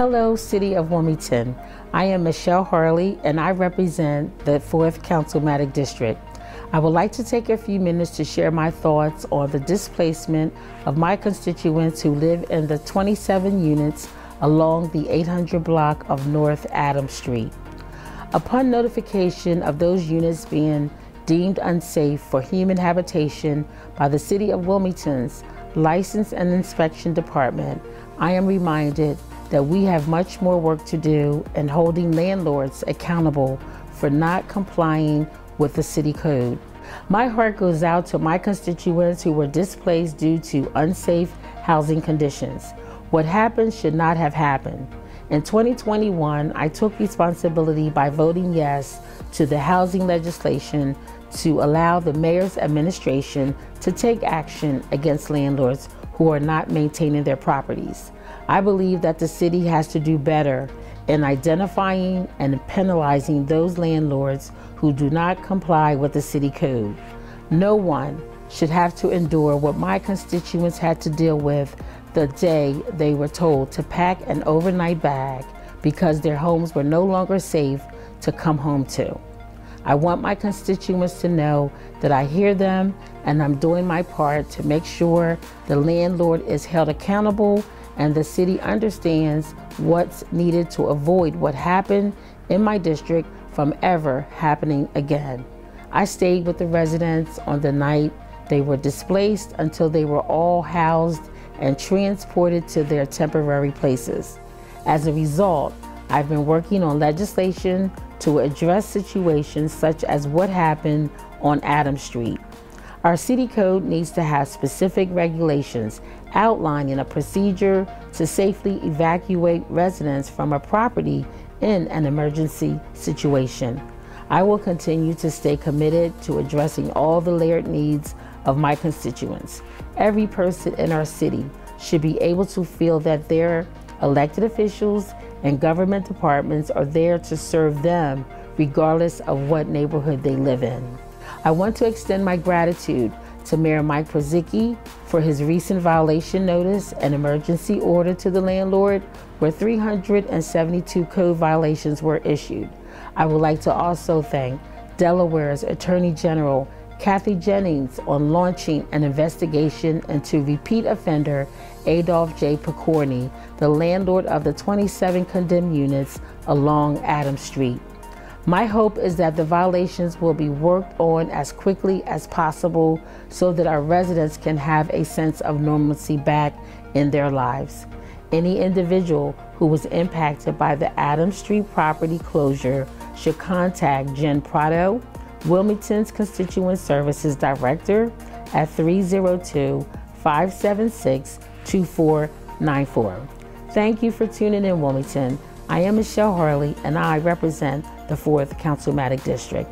Hello, City of Wilmington. I am Michelle Harlee, and I represent the 4th Councilmatic District. I would like to take a few minutes to share my thoughts on the displacement of my constituents who live in the 27 units along the 800 block of North Adams Street. Upon notification of those units being deemed unsafe for human habitation by the City of Wilmington's License and Inspection Department, I am reminded that we have much more work to do in holding landlords accountable for not complying with the city code. My heart goes out to my constituents who were displaced due to unsafe housing conditions. What happened should not have happened. In 2021, I took responsibility by voting yes to the housing legislation to allow the mayor's administration to take action against landlords who are not maintaining their properties. I believe that the city has to do better in identifying and penalizing those landlords who do not comply with the city code. No one should have to endure what my constituents had to deal with the day they were told to pack an overnight bag because their homes were no longer safe to come home to. I want my constituents to know that I hear them and I'm doing my part to make sure the landlord is held accountable and the city understands what's needed to avoid what happened in my district from ever happening again. I stayed with the residents on the night they were displaced until they were all housed and transported to their temporary places. As a result, I've been working on legislation to address situations such as what happened on Adams Street. Our city code needs to have specific regulations outlining a procedure to safely evacuate residents from a property in an emergency situation. I will continue to stay committed to addressing all the layered needs of my constituents. Every person in our city should be able to feel that their elected officials and government departments are there to serve them regardless of what neighborhood they live in. I want to extend my gratitude to Mayor Mike Purzycki for his recent violation notice and emergency order to the landlord, where 372 code violations were issued. I would like to also thank Delaware's Attorney General Kathy Jennings on launching an investigation into repeat offender Adolph J. Picorni, the landlord of the 27 condemned units along Adams Street. My hope is that the violations will be worked on as quickly as possible so that our residents can have a sense of normalcy back in their lives. Any individual who was impacted by the Adams Street property closure should contact Jen Prado, Wilmington's Constituent Services Director, at 302-576-2494. Thank you for tuning in, Wilmington. I am Michelle Harlee, and I represent the 4th Councilmatic District.